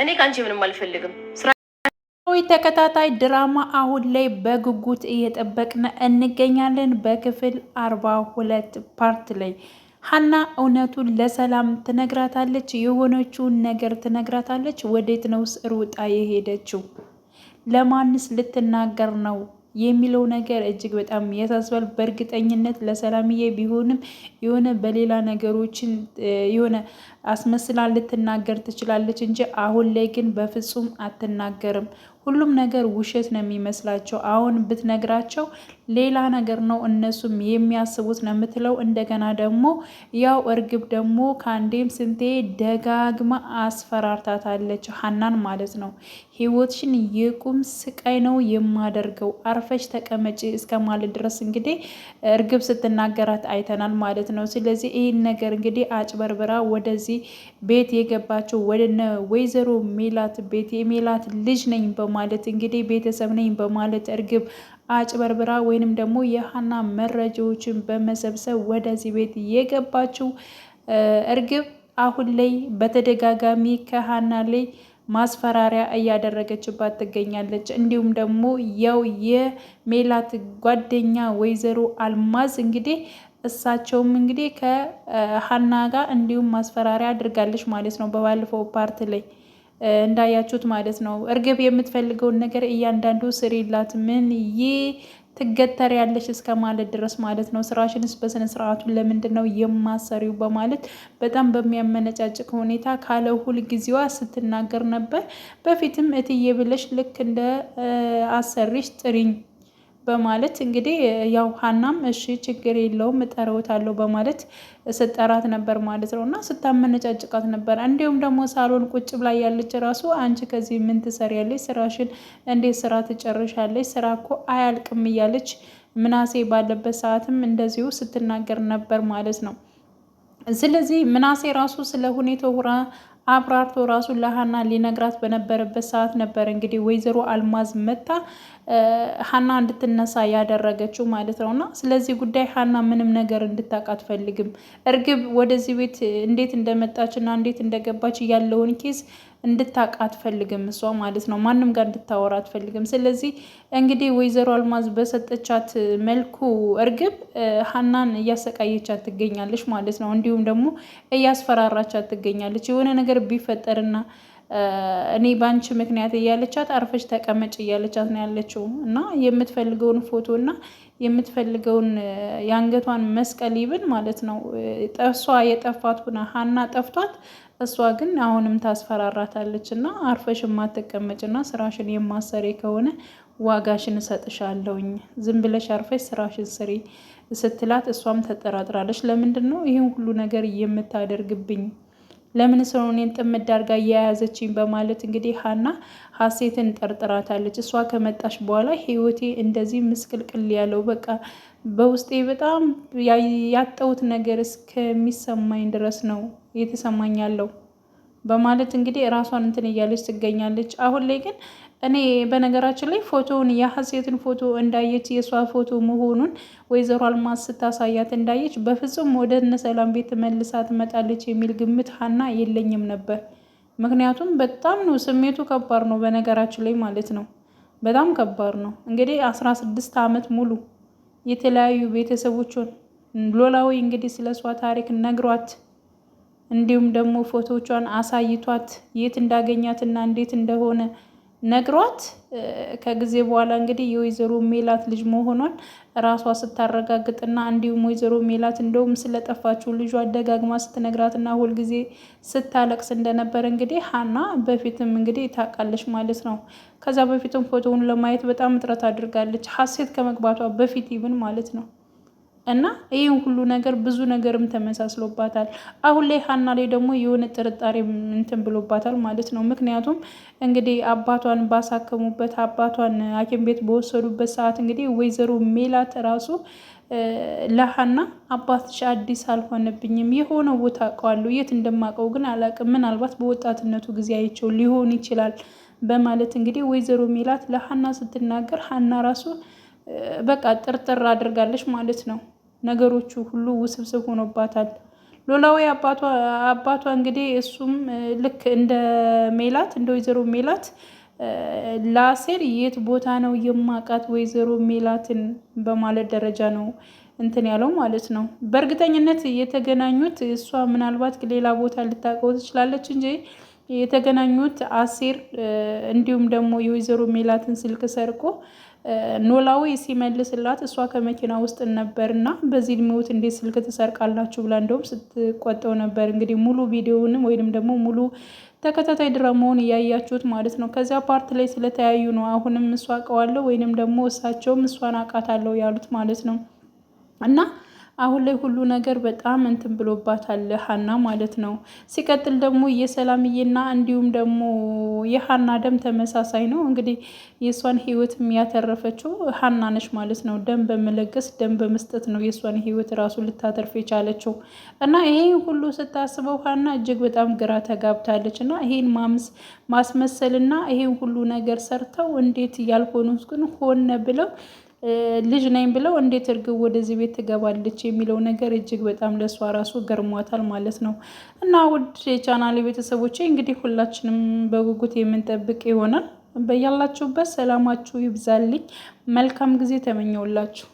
እኔ ከአንቺ ምንም አልፈልግም። ተከታታይ ድራማ አሁን ላይ በጉጉት እየጠበቅን እንገኛለን። በክፍል 42 ፓርት ላይ ሀና እውነቱን ለሰላም ትነግራታለች። የሆነችውን ነገር ትነግራታለች። ወዴት ነው ሩጣ የሄደችው? ለማንስ ልትናገር ነው የሚለው ነገር እጅግ በጣም ያሳስባል። በእርግጠኝነት ለሰላምዬ ቢሆንም የሆነ በሌላ ነገሮችን የሆነ አስመስላ ልትናገር ትችላለች እንጂ አሁን ላይ ግን በፍጹም አትናገርም። ሁሉም ነገር ውሸት ነው የሚመስላቸው። አሁን ብትነግራቸው ሌላ ነገር ነው እነሱም የሚያስቡት ነው የምትለው። እንደገና ደግሞ ያው እርግብ ደግሞ ከአንዴም ስንቴ ደጋግማ አስፈራርታታለች ሀናን ማለት ነው። ህይወትሽን የቁም ስቃይ ነው የማደርገው፣ አርፈሽ ተቀመጪ እስከ ማለት ድረስ እንግዲህ እርግብ ስትናገራት አይተናል ማለት ነው። ስለዚህ ይህን ነገር እንግዲህ አጭበርብራ ወደዚህ ቤት የገባቸው ወደ ወይዘሮ ሜላት ቤት የሜላት ልጅ ነኝ በማለት እንግዲህ ቤተሰብ ነኝ በማለት እርግብ አጭበርብራ ወይንም ደግሞ የሀና መረጃዎችን በመሰብሰብ ወደዚህ ቤት የገባችው እርግብ አሁን ላይ በተደጋጋሚ ከሀና ላይ ማስፈራሪያ እያደረገችባት ትገኛለች። እንዲሁም ደግሞ ያው የሜላት ጓደኛ ወይዘሮ አልማዝ እንግዲህ እሳቸውም እንግዲህ ከሀና ጋር እንዲሁም ማስፈራሪያ አድርጋለች ማለት ነው። በባለፈው ፓርት ላይ እንዳያችሁት ማለት ነው። እርግብ የምትፈልገውን ነገር እያንዳንዱ ስሪላት፣ ምን ትገተር ያለች እስከ ማለት ድረስ ማለት ነው። ስራሽንስ በስነ ስርዓቱ ለምንድን ነው የማሰሪው? በማለት በጣም በሚያመነጫጭቅ ሁኔታ ካለ ሁል ጊዜዋ ስትናገር ነበር። በፊትም እትዬ ብለሽ ልክ እንደ አሰሪሽ ጥሪኝ በማለት እንግዲህ ያው ሀናም እሺ ችግር የለውም እጠራዎታለሁ በማለት ስጠራት ነበር ማለት ነው። እና ስታመነጫጭቃት ነበር። እንዲሁም ደግሞ ሳሎን ቁጭ ብላ ያለች ራሱ አንቺ ከዚህ ምን ትሰሪያለሽ? ስራሽን እንዴት ስራ ትጨርሻለሽ? ስራ እኮ አያልቅም እያለች ምናሴ ባለበት ሰዓትም እንደዚሁ ስትናገር ነበር ማለት ነው። ስለዚህ ምናሴ ራሱ ስለ ሁኔታው አብራርቶ ራሱ ለሀና ሊነግራት በነበረበት ሰዓት ነበር እንግዲህ ወይዘሮ አልማዝ መታ ሀና እንድትነሳ ያደረገችው ማለት ነው። እና ስለዚህ ጉዳይ ሀና ምንም ነገር እንድታውቅ አትፈልግም። እርግብ ወደዚህ ቤት እንዴት እንደመጣች እና እንዴት እንደገባች ያለውን ኬዝ እንድታውቅ አትፈልግም እሷ ማለት ነው። ማንም ጋር እንድታወራ አትፈልግም። ስለዚህ እንግዲህ ወይዘሮ አልማዝ በሰጠቻት መልኩ እርግብ ሀናን እያሰቃየቻት ትገኛለች ማለት ነው። እንዲሁም ደግሞ እያስፈራራቻት ትገኛለች። የሆነ ነገር ቢፈጠርና እኔ በአንቺ ምክንያት እያለቻት አርፈሽ ተቀመጭ እያለቻት ነው ያለችው። እና የምትፈልገውን ፎቶ እና የምትፈልገውን የአንገቷን መስቀል ይብን ማለት ነው እሷ የጠፋት ሆና ሀና ጠፍቷት እሷ ግን አሁንም ታስፈራራታለች። እና አርፈሽ የማትቀመጭና ስራሽን የማሰሪ ከሆነ ዋጋሽን እሰጥሻለሁኝ፣ ዝም ብለሽ አርፈሽ ስራሽን ስሪ ስትላት እሷም ተጠራጥራለች። ለምንድን ነው ይህን ሁሉ ነገር የምታደርግብኝ? ለምን ሰው እኔን ጥምድ አድርጋ እየያዘችኝ? በማለት እንግዲህ ሀና ሀሴትን ጠርጥራታለች። እሷ ከመጣች በኋላ ህይወቴ እንደዚህ ምስቅልቅል ያለው በቃ በውስጤ በጣም ያጣሁት ነገር እስከሚሰማኝ ድረስ ነው እየተሰማኝ ያለው በማለት እንግዲህ ራሷን እንትን እያለች ትገኛለች። አሁን ላይ ግን እኔ በነገራችን ላይ ፎቶውን የሀሴትን ፎቶ እንዳየች የእሷ ፎቶ መሆኑን ወይዘሮ አልማዝ ስታሳያት እንዳየች በፍጹም ወደ እነ ሰላም ቤት መልሳ ትመጣለች የሚል ግምት ሀና የለኝም ነበር። ምክንያቱም በጣም ነው ስሜቱ ከባድ ነው በነገራችን ላይ ማለት ነው። በጣም ከባድ ነው። እንግዲህ 16 ዓመት ሙሉ የተለያዩ ቤተሰቦቿን ኖላዊ እንግዲህ ስለ እሷ ታሪክ ነግሯት እንዲሁም ደግሞ ፎቶቿን አሳይቷት የት እንዳገኛትና እንዴት እንደሆነ ነግሯት ከጊዜ በኋላ እንግዲህ የወይዘሮ ሜላት ልጅ መሆኗን ራሷ ስታረጋግጥና እንዲሁም ወይዘሮ ሜላት እንደውም ስለጠፋችው ልጇ ደጋግማ ስትነግራትና ሁልጊዜ ስታለቅስ እንደነበር እንግዲህ ሀና በፊትም እንግዲህ ታውቃለች ማለት ነው። ከዛ በፊትም ፎቶውን ለማየት በጣም ጥረት አድርጋለች፣ ሀሴት ከመግባቷ በፊት ይብን ማለት ነው። እና ይህን ሁሉ ነገር ብዙ ነገርም ተመሳስሎባታል። አሁን ላይ ሀና ላይ ደግሞ የሆነ ጥርጣሬ እንትን ብሎባታል ማለት ነው። ምክንያቱም እንግዲህ አባቷን ባሳከሙበት አባቷን ሐኪም ቤት በወሰዱበት ሰዓት እንግዲህ ወይዘሮ ሜላት ራሱ ለሀና አባትሽ አዲስ አልሆነብኝም፣ የሆነ ቦታ አውቀዋለሁ፣ የት እንደማውቀው ግን አላውቅም፣ ምናልባት በወጣትነቱ ጊዜ አይቼው ሊሆን ይችላል በማለት እንግዲህ ወይዘሮ ሜላት ለሀና ስትናገር ሀና ራሱ በቃ ጥርጥር አድርጋለች ማለት ነው። ነገሮቹ ሁሉ ውስብስብ ሆኖባታል። ኖላዊ አባቷ እንግዲህ እሱም ልክ እንደ ሜላት እንደ ወይዘሮ ሜላት ለአሴር የት ቦታ ነው የማውቃት ወይዘሮ ሜላትን በማለት ደረጃ ነው እንትን ያለው ማለት ነው። በእርግጠኝነት የተገናኙት እሷ ምናልባት ሌላ ቦታ ልታውቀው ትችላለች እንጂ የተገናኙት አሴር እንዲሁም ደግሞ የወይዘሮ ሜላትን ስልክ ሰርቆ ኖላዊ ሲመልስላት እሷ ከመኪና ውስጥ ነበርና በዚህ እድሜዎት እንዴት ስልክ ትሰርቃላችሁ ብላ እንደውም ስትቆጠው ነበር። እንግዲህ ሙሉ ቪዲዮውንም ወይንም ደግሞ ሙሉ ተከታታይ ድራማውን እያያችሁት ማለት ነው። ከዚያ ፓርት ላይ ስለተያዩ ነው አሁንም እሷ አውቀዋለሁ ወይንም ደግሞ እሳቸውም እሷን አውቃታለሁ ያሉት ማለት ነው። እና አሁን ላይ ሁሉ ነገር በጣም እንትን ብሎባታል ሀና ማለት ነው። ሲቀጥል ደግሞ የሰላምዬና እንዲሁም ደግሞ የሀና ደም ተመሳሳይ ነው። እንግዲህ የእሷን ህይወት ያተረፈችው ሀና ነች ማለት ነው። ደም በመለገስ ደም በመስጠት ነው የእሷን ህይወት ራሱ ልታተርፍ የቻለችው። እና ይሄ ሁሉ ስታስበው ሀና እጅግ በጣም ግራ ተጋብታለች። እና ይሄን ማስመሰልና ይሄን ሁሉ ነገር ሰርተው እንዴት ያልሆኑት ግን ሆነ ብለው ልጅ ነኝ ብለው እንዴት እርግብ ወደዚህ ቤት ትገባለች የሚለው ነገር እጅግ በጣም ለእሷ ራሱ ገርሟታል ማለት ነው። እና ውድ የቻናሌ ቤተሰቦቼ እንግዲህ ሁላችንም በጉጉት የምንጠብቅ ይሆናል። በያላችሁበት ሰላማችሁ ይብዛልኝ። መልካም ጊዜ ተመኘውላችሁ።